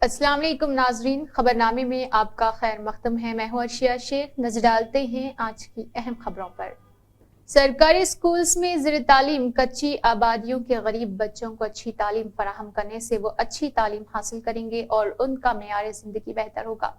السلام علیکم ناظرین، خبرنامے میں آپ کا خیر مقدم ہے۔ میں ہوں عرشیہ شیخ۔ نظر ڈالتے ہیں آج کی اہم خبروں پر۔ سرکاری اسکولز میں زیر تعلیم کچی آبادیوں کے غریب بچوں کو اچھی تعلیم فراہم کرنے سے وہ اچھی تعلیم حاصل کریں گے اور ان کا معیار زندگی بہتر ہوگا۔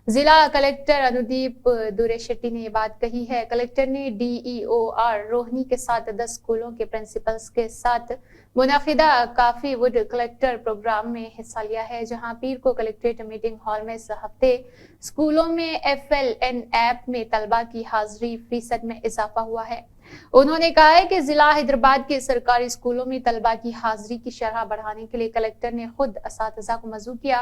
ضلع کلکٹر انودیپ دورے شیٹی نے یہ بات کہی ہے۔ کلکٹر نے DEOR روہنی کے ساتھ 10 اسکولوں کے پرنسپلز کے ساتھ منعقدہ کافی وڈ کلکٹر پروگرام میں حصہ لیا ہے، جہاں پیر کو کلکٹریٹ میٹنگ ہال میں اس ہفتے اسکولوں میں FLN ایپ میں طلبہ کی حاضری فیصد میں اضافہ ہوا ہے۔ انہوں نے کہا ہے کہ ضلع حیدرآباد کے سرکاری اسکولوں میں طلبہ کی حاضری کی شرح بڑھانے کے لیے کلکٹر نے خود اساتذہ کو مدعو کیا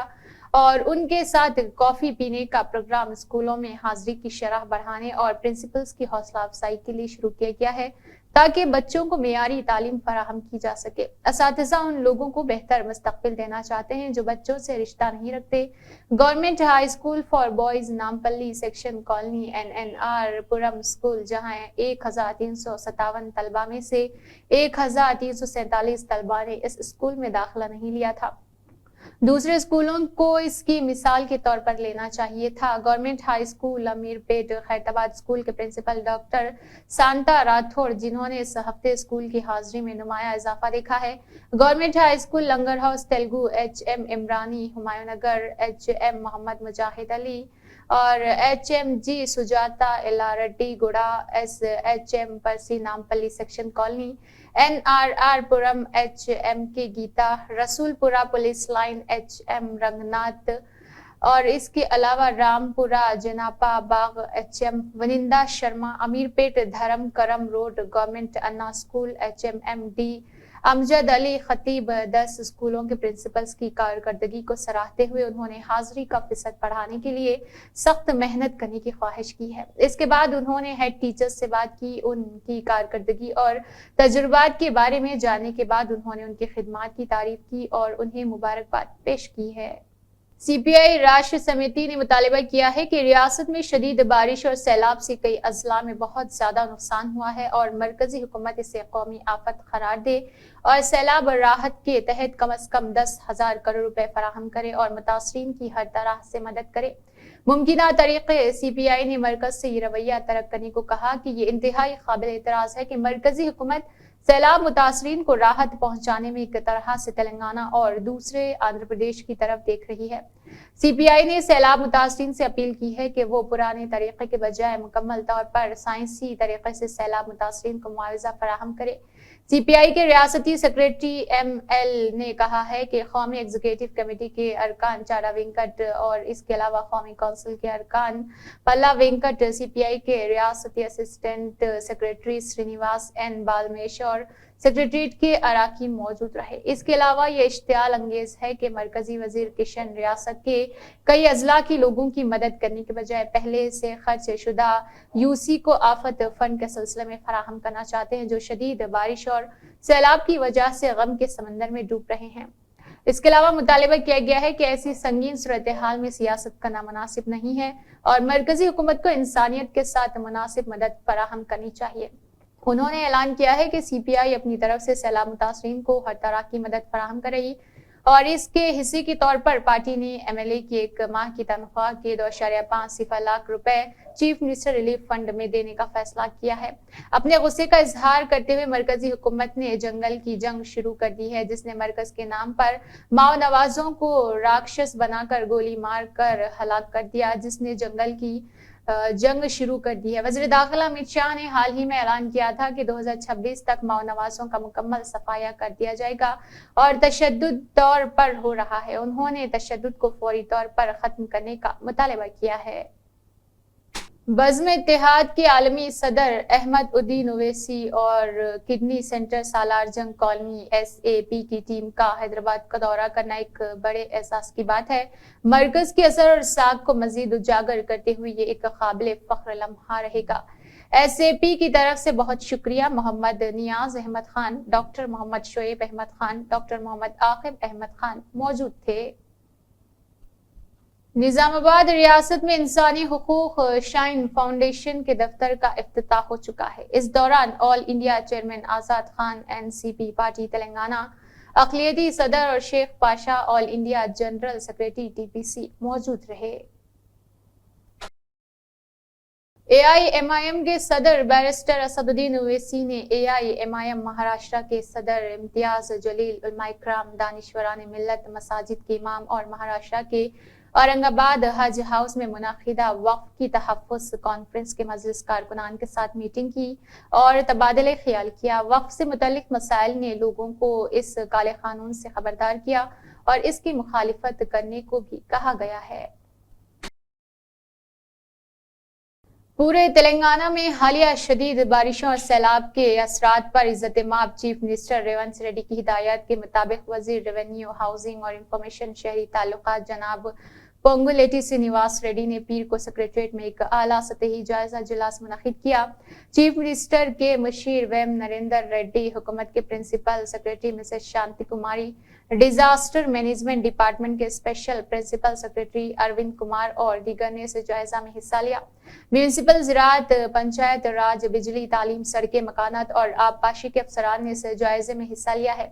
اور ان کے ساتھ کافی پینے کا پروگرام اسکولوں میں حاضری کی شرح بڑھانے اور پرنسپلز کی حوصلہ افزائی کے لیے شروع کیا گیا ہے تاکہ بچوں کو معیاری تعلیم فراہم کی جا سکے۔ اساتذہ ان لوگوں کو بہتر مستقبل دینا چاہتے ہیں جو بچوں سے رشتہ نہیں رکھتے۔ Government high school for boys Nampally section colony NNR Puram school, جہاں 1357 طلبہ میں سے 1347 طلبہ نے اس اسکول میں داخلہ نہیں لیا تھا، دوسرے اسکولوں کو اس کی مثال کے طور پر لینا چاہیے تھا۔ گورنمنٹ ہائی اسکول امیر پیٹ خیرآباد اسکول کے پرنسپل ڈاکٹر سانتا راتھوڑ، جنہوں نے اس ہفتے اسکول کی حاضری میں نمایاں اضافہ دیکھا ہے، government high school Langar Houz Telugu HM عمرانی ہمایوں نگر، HM محمد مجاہد علی اور HMG سجاتا ایلاریڈی گوڑا، SHM پرسی Nampally section colony NRR Puram HMK Geeta, Rasool Pura police line HM Ranganath اور اس کے علاوہ رام پورہ جناپا باغ HM ونندا شرما، امیر پیٹ دھرم کرم روڈ گورنمنٹ انا اسکول HMMD امجد علی خطیب۔ 10 اسکولوں کے پرنسپلز کی کارکردگی کو سراہتے ہوئے انہوں نے حاضری کا فیصد بڑھانے کے لیے سخت محنت کرنے کی خواہش کی ہے۔ اس کے بعد انہوں نے ہیڈ ٹیچرز سے بات کی، ان کی کارکردگی اور تجربات کے بارے میں جاننے کے بعد انہوں نے ان کی خدمات کی تعریف کی اور انہیں مبارکباد پیش کی ہے۔ CPI راشٹر سمیتی نے مطالبہ کیا ہے کہ ریاست میں شدید بارش اور سیلاب سے کئی اضلاع میں بہت زیادہ نقصان ہوا ہے اور مرکزی حکومت اسے قومی آفت قرار دے اور سیلاب راحت کے تحت کم از کم 10,000 کروڑ روپے فراہم کرے اور متاثرین کی ہر طرح سے مدد کرے۔ ممکنہ طریقے CPI نے مرکز سے یہ رویہ ترک کرنے کو کہا کہ یہ انتہائی قابل اعتراض ہے کہ مرکزی حکومت سیلاب متاثرین کو راحت پہنچانے میں ایک طرح سے تلنگانہ اور دوسرے آندھرا پردیش کی طرف دیکھ رہی ہے۔ CPI نے سیلاب متاثرین سے اپیل کی ہے کہ وہ پرانے طریقے کے بجائے مکمل طور پر سائنسی طریقے سے سیلاب متاثرین کو معاوضہ فراہم کرے۔ CPI کے ریاستی سیکریٹری ML نے کہا ہے کہ قومی ایگزیکٹو کمیٹی کے ارکان چارا وینکٹ اور اس کے علاوہ قومی کونسل کے ارکان پلا وینکٹ، CPI کے ریاستی اسسٹنٹ سیکریٹری سرینیواس N بالمیش اور سیکریٹریٹ کے اراکین موجود رہے۔ اس کے علاوہ یہ اشتعال انگیز ہے کہ مرکزی وزیر کشن ریاست کے کئی اضلاع کے لوگوں کی مدد کرنے کے بجائے پہلے سے خرچ شدہ UC کو آفت فنڈ کے سلسلے میں فراہم کرنا چاہتے ہیں، جو شدید بارش اور سیلاب کی وجہ سے غم کے سمندر میں ڈوب رہے ہیں۔ اس کے علاوہ مطالبہ کیا گیا ہے کہ ایسی سنگین صورتحال میں سیاست کرنا مناسب نہیں ہے اور مرکزی حکومت کو انسانیت کے ساتھ مناسب مدد فراہم کرنی چاہیے۔ انہوں نے اعلان کیا ہے کہ CPI اپنی طرف سے سیلاب متاثرین کو ہر طرح کی مدد فراہم کرے گی اور اس کے حصے کے طور پر پارٹی نے MLA کی ایک ماہ کی تنخواہ کے 2.5 لاکھ روپے چیف منسٹر ریلیف فنڈ میں دینے کا فیصلہ کیا ہے۔ اپنے غصے کا اظہار کرتے ہوئے مرکزی حکومت نے جنگل کی جنگ شروع کر دی ہے، جس نے مرکز کے نام پر ماؤ نوازوں کو راکشس بنا کر گولی مار کر ہلاک کر دیا، جس نے جنگل کی جنگ شروع کر دی ہے۔ وزیر داخلہ امت شاہ نے حال ہی میں اعلان کیا تھا کہ 2026 تک ماؤ نوازوں کا مکمل صفایا کر دیا جائے گا اور تشدد طور پر ہو رہا ہے۔ انہوں نے تشدد کو فوری طور پر ختم کرنے کا مطالبہ کیا ہے۔ بزم اتحاد کے عالمی صدر احمد الدین اویسی اور کڈنی سینٹر سالار جنگ کالونی SAP کی ٹیم کا حیدرآباد کا دورہ کرنا ایک بڑے احساس کی بات ہے۔ مرکز کے اثر اور ساکھ کو مزید اجاگر کرتے ہوئے یہ ایک قابل فخر لمحہ رہے گا۔ SAP کی طرف سے بہت شکریہ۔ محمد نیاز احمد خان، ڈاکٹر محمد شعیب احمد خان، ڈاکٹر محمد عاقب احمد خان موجود تھے۔ نظام آباد ریاست میں انسانی حقوق شائن فاؤنڈیشن کے دفتر کا افتتاح ہو چکا ہے۔ اس دوران آل انڈیا چیئرمین آزاد خان NCP پارٹی تلنگانہ اقلیتی صدر اور شیخ پاشا آل انڈیا جنرل سیکرٹری TPC موجود رہے۔ AIMIM کے صدر بیرسٹر اسد الدین اویسی نے AIMIM مہاراشٹر کے صدر امتیاز جلیل، علماء کرام، دانشوران ملت، مساجد کے امام اور مہاراشٹر کے اورنگ آباد حج ہاؤس میں منعقدہ وقف کی تحفظ کانفرنس کے مجلس کارکنان کے ساتھ میٹنگ کی اور تبادلہ خیال کیا۔ وقف سے متعلق مسائل نے لوگوں کو اس کالے قانون سے خبردار کیا اور اس کی مخالفت کرنے کو بھی کہا گیا ہے۔ پورے تلنگانہ میں حالیہ شدید بارشوں اور سیلاب کے اثرات پر عزت مآب چیف منسٹر ریونت ریڈی کی ہدایت کے مطابق وزیر ریونیو، ہاؤسنگ اور انفارمیشن شہری تعلقات جناب پونگولیٹی سرینیواس ریڈی نے پیر کو سکریٹریٹ میں ایک اعلیٰ سطحی جائزہ اجلاس منعقد کیا۔ چیف منسٹر کے مشیر ویم نریندر ریڈی، حکومت کے principal secretary Mrs Shanti Kumari, disaster management department کے special principal secretary Arvind Kumar اور دیگر نے اس جائزہ میں حصہ لیا۔ میونسپل زراعت، پنچایت راج، بجلی، تعلیم، سڑکیں، مکانات اور آبپاشی کے افسران نے اس جائزے میں حصہ لیا ہے۔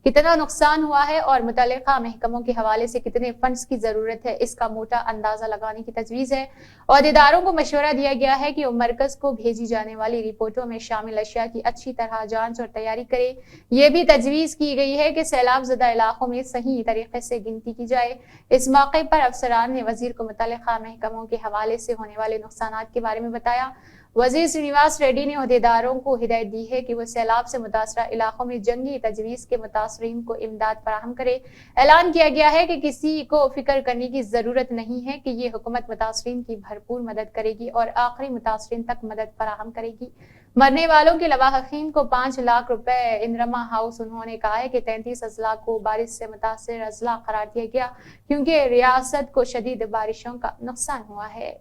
کتنا نقصان ہوا ہے اور متعلقہ محکموں کے حوالے سے کتنے فنڈز کی ضرورت ہے، اس کا موٹا اندازہ لگانے کی تجویز ہے۔ عہدیداروں کو مشورہ دیا گیا ہے کہ وہ مرکز کو بھیجی جانے والی رپورٹوں میں شامل اشیاء کی اچھی طرح جانچ اور تیاری کرے۔ یہ بھی تجویز کی گئی ہے کہ سیلاب زدہ علاقوں میں صحیح طریقے سے گنتی کی جائے۔ اس موقع پر افسران نے وزیر کو متعلقہ محکموں کے حوالے سے ہونے والے نقصانات کے بارے میں بتایا۔ وزیر سرینیواس ریڈی نے عہدیداروں کو ہدایت دی ہے کہ وہ سیلاب سے متاثرہ علاقوں میں جنگی تجویز کے متاثرین کو امداد فراہم کرے۔ اعلان کیا گیا ہے کہ کسی کو فکر کرنے کی ضرورت نہیں ہے کہ یہ حکومت متاثرین کی بھرپور مدد کرے گی اور آخری متاثرین تک مدد فراہم کرے گی۔ مرنے والوں کے لواحقین کو 5 لاکھ روپے انرما ہاؤس۔ انہوں نے کہا ہے کہ 33 اضلاع کو بارش سے متاثر اضلاع قرار دیا گیا کیونکہ ریاست کو شدید بارشوں کا نقصان ہوا ہے۔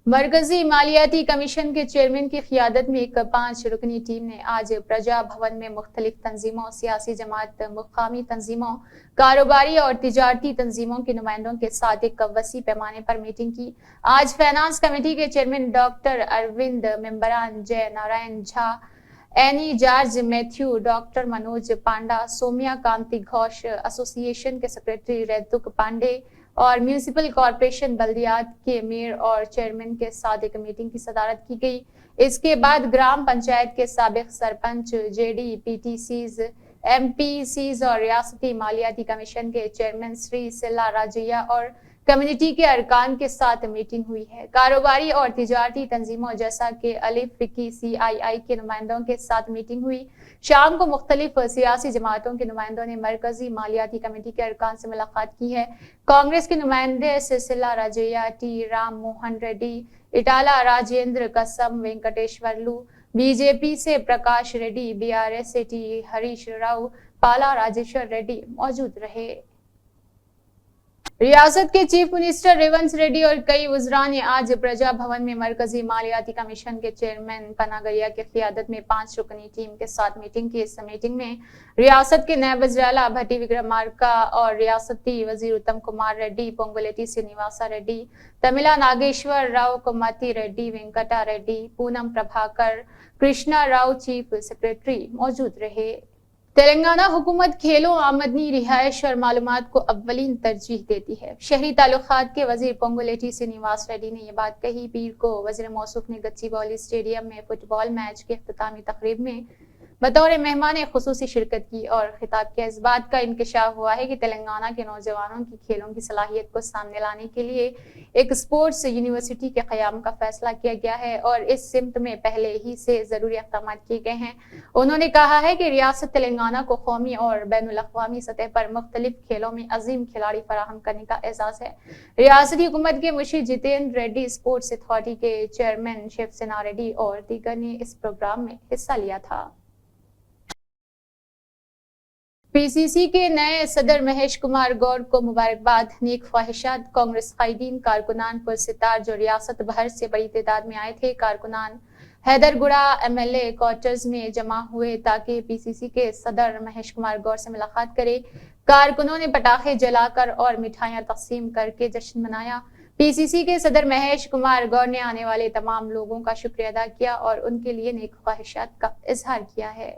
مرکزی مالیاتی کمیشن کے چیئرمین کی قیادت میں ایک 5 رکنی ٹیم نے آج پرجا بھون میں مختلف تنظیموں، سیاسی جماعت، مقامی تنظیموں، کاروباری اور تجارتی تنظیموں کے نمائندوں کے ساتھ ایک وسیع پیمانے پر میٹنگ کی۔ آج فائنانس کمیٹی کے چیئرمین ڈاکٹر اروند، ممبران جے نارائن جھا، اینی جارج میتھیو، ڈاکٹر منوج پانڈا، سومیا کانتی گھوش، ایسوسی ایشن کے سیکرٹری ریتک پانڈے اور میونسپل کارپوریشن بلدیات کے میئر اور چیئرمین کے ساتھ ایک میٹنگ کی صدارت کی گئی۔ اس کے بعد گرام پنچایت کے سابق سرپنچ، JD، PTCs، MPCs اور ریاستی مالیاتی کمیشن کے چیئرمین سری سلا راجیا اور کمیونٹی کے ارکان کے ساتھ میٹنگ ہوئی ہے۔ کاروباری اور تجارتی تنظیموں جیسا کہ الف کی CII کے نمائندوں کے ساتھ میٹنگ ہوئی۔ شام کو مختلف سیاسی جماعتوں کے نمائندوں نے مرکزی مالیاتی کمیٹی کے ارکان سے ملاقات کی ہے۔ کانگریس کے نمائندے سلا راجیا، T رام موہن ریڈی، اٹالہ راجیندر کسم وینکٹیشورلو، BJP سے پرکاش ریڈی، BRS سے T ہریش راؤ، پالا راجیشور ریڈی موجود رہے۔ ریاست کے چیف منسٹر ریونت ریڈی اور کئی وزراء نے آج پرجا بھون میں مرکزی مالیاتی کمیشن کے چیئرمین پناگریا کی قیادت میں 5 رکنی ٹیم کے ساتھ میٹنگ کی۔ اس میٹنگ میں ریاست کے نائب وزیر اعلیٰ بھٹی وکرمارکا اور ریاستی وزیر اتم کمار ریڈی، پونگولیٹی سرینیواسا ریڈی، تملا ناگیشور راؤ، کوماتی ریڈی، وینکٹا ریڈی، پونم پربھاکر، کرشنا راؤ، چیف سیکرٹری موجود رہے۔ تلنگانہ حکومت کھیلوں، آمدنی، رہائش اور معلومات کو اولین ترجیح دیتی ہے۔ شہری تعلقات کے وزیر پونگولیٹی سرینیواس ریڈی نے یہ بات کہی۔ پیر کو وزیر موصوف نے گچی باؤلی اسٹیڈیم میں فٹ بال میچ کے اختتامی تقریب میں بطور مہمان خصوصی شرکت کی اور خطاب کیا۔ اس بات کا انکشاف ہوا ہے کہ تلنگانہ کے نوجوانوں کی کھیلوں کی صلاحیت کو سامنے لانے کے لیے ایک اسپورٹس یونیورسٹی کے قیام کا فیصلہ کیا گیا ہے اور اس سمت میں پہلے ہی سے ضروری اقدامات کیے گئے ہیں۔ انہوں نے کہا ہے کہ ریاست تلنگانہ کو قومی اور بین الاقوامی سطح پر مختلف کھیلوں میں عظیم کھلاڑی فراہم کرنے کا اعزاز ہے۔ ریاستی حکومت کے مشیر جتیندر ریڈی، اسپورٹس اتھارٹی کے چیئرمین شیو سینا ریڈی اور دیگر نے اس پروگرام میں حصہ لیا تھا۔ PCC کے نئے صدر مہیش کمار گوڑ کو مبارکباد، نیک خواہشات۔ کانگریس قائدین، کارکنان پرستار جو ریاست بھر سے بڑی تعداد میں آئے تھے، کارکنان حیدر گڑا MLA کوارٹرز میں جمع ہوئے تاکہ PCC کے صدر مہیش کمار گوڑ سے ملاقات کرے۔ کارکنوں نے پٹاخے جلا کر اور مٹھائیاں تقسیم کر کے جشن منایا۔ PCC کے صدر مہیش کمار گوڑ نے آنے والے تمام لوگوں کا شکریہ ادا کیا اور ان کے لیے نیک خواہشات کا اظہار کیا ہے۔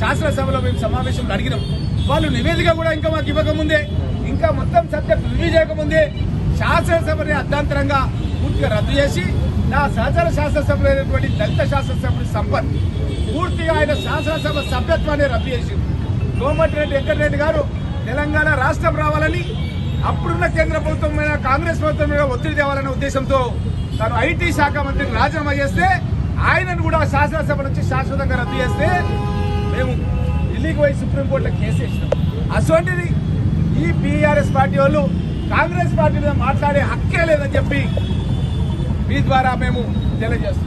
శాసనసభలో మేము సమావేశంలో అడిగినాం వాళ్ళు నివేదిక కూడా ఇంకా మాకు ఇవ్వకముందే ఇంకా మొత్తం సబ్జెక్ట్ రివ్యూ చేయకముందే శాసనసభని అర్ధాంతరంగా పూర్తిగా రద్దు చేసి నా సహచర శాసనసభలో అయినటువంటి దళిత శాసనసభ్యుడు సంపత్ పూర్తిగా ఆయన శాసనసభ సభ్యత్వాన్ని రద్దు చేసి కోమటిరెడ్డి వెంకటరెడ్డి గారు తెలంగాణ రాష్ట్రం రావాలని అప్పుడున్న కేంద్ర ప్రభుత్వమైన కాంగ్రెస్ ప్రభుత్వం మీద ఒత్తిడి తేవాలనే ఉద్దేశంతో తాను ఐటీ శాఖ మంత్రికి రాజీనామా చేస్తే ఆయనను కూడా శాసనసభ నుంచి శాశ్వతంగా రద్దు చేస్తే మేము ఢిల్లీకి పోయి సుప్రీంకోర్టులో కేసు వేసినాం. అటువంటిది ఈ బీఆర్ఎస్ పార్టీ వాళ్ళు కాంగ్రెస్ పార్టీ మీద మాట్లాడే హక్కే లేదని చెప్పి మీ ద్వారా మేము తెలియజేస్తున్నాం.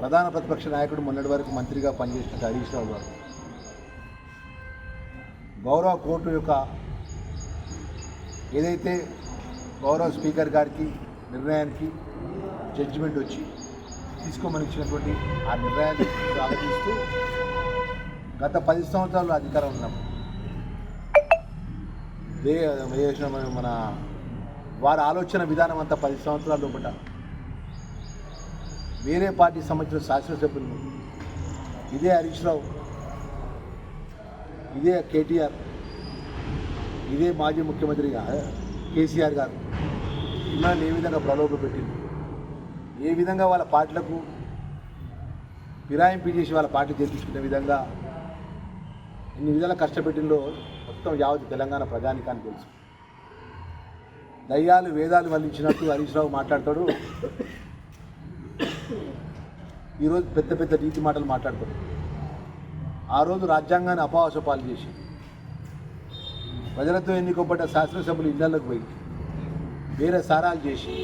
ప్రధాన ప్రతిపక్ష నాయకుడు మొన్నటి వరకు మంత్రిగా పనిచేసిన హరీష్ రావు గారు గౌరవ కోర్టు యొక్క ఏదైతే గౌరవ స్పీకర్ గారికి నిర్ణయానికి జడ్జిమెంట్ వచ్చి తీసుకోమని ఇచ్చినటువంటి ఆ నిర్ణయాన్ని ఆలోచిస్తూ గత 10 సంవత్సరాలు అధికారం ఉన్నప్పుడు మన వారి ఆలోచన విధానం అంతా 10 సంవత్సరాల లోపల వేరే పార్టీ సంబంధించిన శాసనసభ్యులు ఇదే హరీష్ రావు, ఇదే కేటీఆర్, ఇదే మాజీ ముఖ్యమంత్రి కేసీఆర్ గారు ఇన్నాళ్ళు ఏ విధంగా ప్రలోభ పెట్టింది, ఏ విధంగా వాళ్ళ పార్టీలకు ఫిరాయింపు చేసి వాళ్ళ పార్టీ చేర్చుకునే విధంగా ఇన్ని విధాలా కష్టపెట్టిందో మొత్తం యావత్ తెలంగాణ ప్రజానికానికి తెలుసు. దయ్యాలు వేదాలు వల్లించినట్టు హరీష్ రావు మాట్లాడతాడు. ఈరోజు పెద్ద పెద్ద నీతి మాటలు మాట్లాడతాడు. ఆ రోజు రాజ్యాంగాన్ని అపహాస్య పాలు చేసి ప్రజలతో ఎన్నుకోబడ్డ శాసనసభ్యులు ఇళ్లకు పోయి వేరే సారాలు చేసి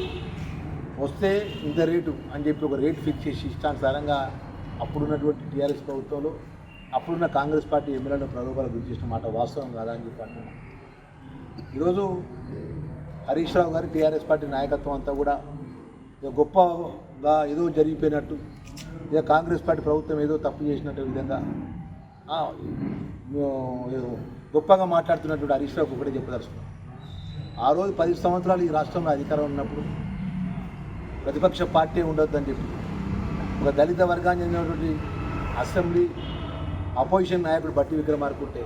వస్తే ఇంత రేటు అని చెప్పి ఒక రేటు ఫిక్స్ చేసి ఇష్టానుసారంగా అప్పుడున్నటువంటి టీఆర్ఎస్ ప్రభుత్వంలో అప్పుడున్న కాంగ్రెస్ పార్టీ ఎమ్మెల్యేలను ప్రలోభాలకు గురి చేసిన మాట వాస్తవం కాదా అని చెప్పి అంటున్నాను. ఈరోజు హరీష్ రావు గారి టీఆర్ఎస్ పార్టీ నాయకత్వం అంతా కూడా గొప్పగా ఏదో జరిగిపోయినట్టు, ఇక కాంగ్రెస్ పార్టీ ప్రభుత్వం ఏదో తప్పు చేసినట్టు విధంగా గొప్పగా మాట్లాడుతున్నటువంటి హరీష్ రావుకి ఒకటే చెప్పదలుచుకున్నాం. ఆ రోజు 10 సంవత్సరాలు ఈ రాష్ట్రంలో అధికారం ఉన్నప్పుడు ప్రతిపక్ష పార్టీ ఉండొద్దని చెప్పి ఒక దళిత వర్గానికి చెందినటువంటి అసెంబ్లీ అపోజిషన్ నాయకుడు బట్టి విక్రమార్క ఉంటే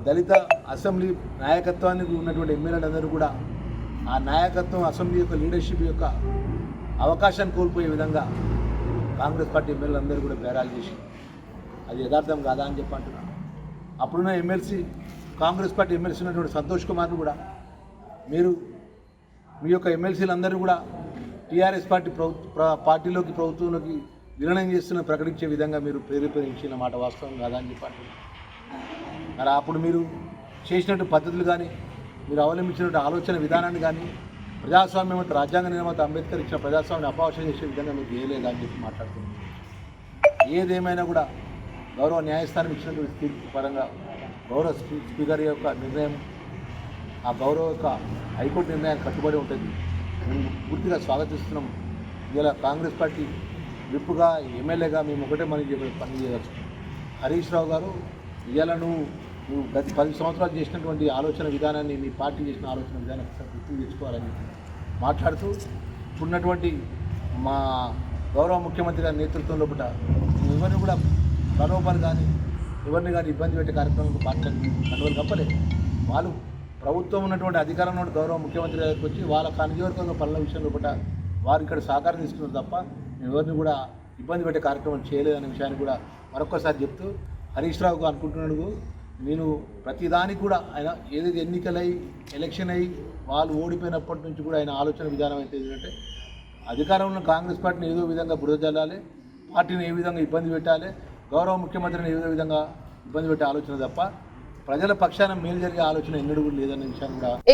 దళిత అసెంబ్లీ నాయకత్వానికి ఉన్నటువంటి ఎమ్మెల్యేలందరూ కూడా ఆ నాయకత్వం అసెంబ్లీ యొక్క లీడర్షిప్ యొక్క అవకాశాన్ని కోల్పోయే విధంగా కాంగ్రెస్ పార్టీ ఎమ్మెల్యేలందరూ కూడా బేరాలు చేసి అది యథార్థం కాదా అని చెప్పి అంటున్నాను. అప్పుడున్న ఎమ్మెల్సీ కాంగ్రెస్ పార్టీ ఎమ్మెల్సీ ఉన్నటువంటి సంతోష్ కుమార్ను కూడా మీరు మీ యొక్క ఎమ్మెల్సీలందరూ కూడా టీఆర్ఎస్ పార్టీలోకి ప్రభుత్వంలోకి విలీనం చేస్తున్న ప్రకటించే విధంగా మీరు ప్రేరేపించిన మాట వాస్తవం కాదా అని చెప్పి అంటున్నాను. మరి అప్పుడు మీరు చేసినట్టు పద్ధతులు కానీ మీరు అవలంబించినట్టు ఆలోచన విధానాన్ని కానీ ప్రజాస్వామ్యం అంటే రాజ్యాంగ నిర్మాత అంబేద్కర్ ఇచ్చిన ప్రజాస్వామ్యాన్ని అపహాస్యం చేసే విధంగా మీరు చేయలేదా అని చెప్పి మాట్లాడుతున్నాను. ఏదేమైనా కూడా గౌరవ న్యాయస్థానం ఇచ్చినటువంటి తీర్పు పరంగా గౌరవ స్పీకర్ యొక్క నిర్ణయం ఆ గౌరవ యొక్క హైకోర్టు నిర్ణయానికి కట్టుబడి ఉంటుంది. మేము పూర్తిగా స్వాగతిస్తున్నాం. ఇలా కాంగ్రెస్ పార్టీ విప్పుగా ఎమ్మెల్యేగా మేము ఒకటే పని చేయవచ్చు. హరీష్ రావు గారు ఇవాళ నువ్వు గత 10 సంవత్సరాలు చేసినటువంటి ఆలోచన విధానాన్ని మీ పార్టీ చేసిన ఆలోచన విధానం గుర్తు తెచ్చుకోవాలని మాట్లాడుతూ ఉన్నటువంటి మా గౌరవ ముఖ్యమంత్రి గారి నేతృత్వంలో కూడా ఎవరిని కూడా ప్రలోభాలు కానీ ఎవరిని కానీ ఇబ్బంది పెట్టే కార్యక్రమాలకు పార్టీ కట్టుబడి తప్పలేదు. వాళ్ళు ప్రభుత్వం ఉన్నటువంటి అధికారంలో గౌరవ ముఖ్యమంత్రి గారికి వచ్చి వాళ్ళ నియోజకవర్గంలో పనుల విషయంలో కూడా వారు ఇక్కడ సహకారం తీసుకున్నారు తప్ప ఎవరిని కూడా ఇబ్బంది పెట్టే కార్యక్రమం చేయలేదనే విషయాన్ని కూడా మరొకసారి చెప్తూ హరీష్ రావుకు అనుకుంటున్నాడు నేను ప్రతిదానికి కూడా ఆయన ఏదైతే ఎలక్షన్ అయ్యి వాళ్ళు ఓడిపోయినప్పటి నుంచి కూడా ఆయన ఆలోచన విధానం అయితే ఏంటంటే అధికారంలో కాంగ్రెస్ పార్టీని ఏదో విధంగా బురద జల్లాలి, పార్టీని ఏ విధంగా ఇబ్బంది పెట్టాలి, గౌరవ ముఖ్యమంత్రిని ఏదో విధంగా ఇబ్బంది పెట్టే ఆలోచన తప్ప ప్రజల పక్షాన మేలు జరిగే ఆలోచన ఎన్నడూ లేదనే విషయాన్ని కూడా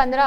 15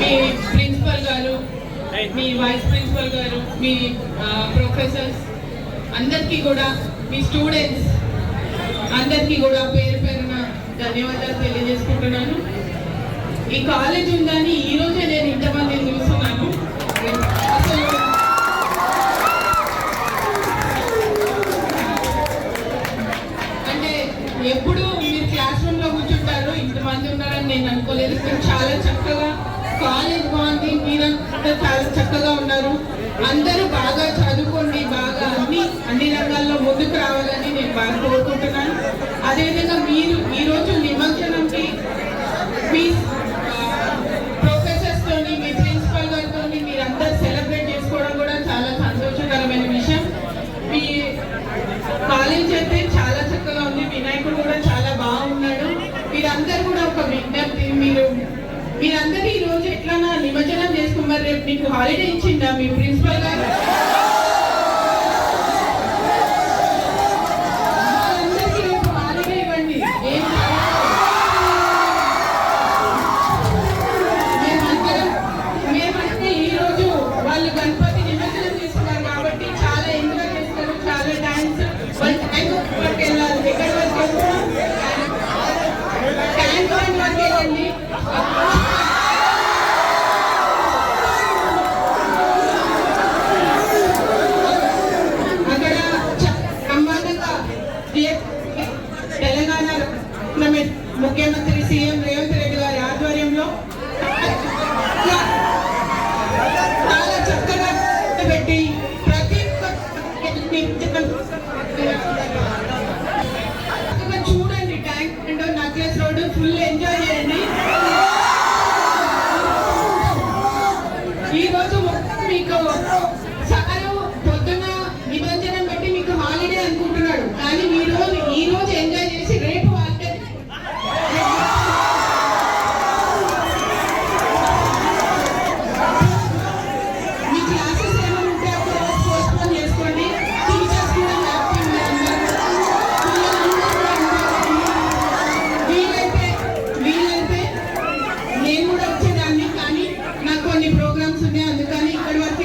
మీ ప్రిన్సిపల్ గారు, మీ వైస్ ప్రిన్సిపల్ గారు, మీ ప్రొఫెసర్స్ అందరికీ కూడా, మీ స్టూడెంట్స్ అందరికీ కూడా పేరు పేరున ధన్యవాదాలు తెలియజేసుకుంటున్నాను. ఈ కాలేజ్ ఉందని ఈ రోజే నేను ఇంతమందిని చూస్తున్నాను. అసలు అంటే ఎప్పుడు మీరు క్లాస్ రూమ్ లో కూర్చుంటారు, ఇంతమంది ఉన్నారని నేను అనుకోలేదు. మీరు చాలా చక్కగా కాలేజ్ బాగుంది, మీరంతా చాలా చక్కగా ఉన్నారు. అందరూ బాగా చదువుకోండి, బాగా అన్ని రంగాల్లో ముందుకు రావాలని నేను బాగా కోరుకుంటున్నాను. అదేవిధంగా మీరు ఈరోజు నిమజ్జనంకి మీ ప్రొఫెసర్స్ తోని, మీ ప్రిన్సిపల్ గారితో మీరందరూ సెలబ్రేట్ చేసుకోవడం కూడా చాలా సంతోషకరమైన విషయం. మీ కాలేజ్ అయితే చాలా చక్కగా ఉంది, వినాయకుడు కూడా చాలా బాగున్నాడు. మీరందరూ కూడా ఒక విజ్ఞప్తి, మీరందరూ ఈ రోజు ఎట్లా నిమజ్జనం చేసుకున్నారు, రేపు మీకు హాలిడే ఇచ్చిందా మీ ప్రిన్సిపల్ గారు? అందరికీ రేపు హాలిడే ఇవ్వండి. మేమంటే ఈ రోజు వాళ్ళు గణపతి నిమజ్జనం చేస్తున్నారు కాబట్టి చాలా ఎంజాయ్ చేస్తారు, చాలా డాన్స్ వరకు వెళ్ళాలి. ఎక్కడి వరకు వెళ్తున్నాం? ట్యాంక్ బండ్ వరకు వెళ్ళండి. తెలంగాణ ముఖ్యమంత్రి సీఎం రేవంత్ రెడ్డి గారి ఆధ్వర్యంలో చాలా చక్కగా పెట్టి ప్రతి చూడండి, tank bund, necklace road full enjoy చేయండి. ఈ రోజు మీకు సారు పొద్దున నిమజ్జనం పెట్టి మీకు హాలిడే అనుకుంటున్నాడు, కానీ ఈ రోజు ఎంజాయ్ చేసి రేపు మీ క్లాసెస్ ఏమైనా ఉంటే ఒక రోజు పోస్ట్పోన్ చేసుకోండి. టీచర్స్ కూడా హ్యాపీగా వీలైతే నేను కూడా వచ్చేదాన్ని, కానీ నాకు కొన్ని ప్రోగ్రామ్స్ ఉన్నాయి, అందుకని ఇక్కడి వరకు.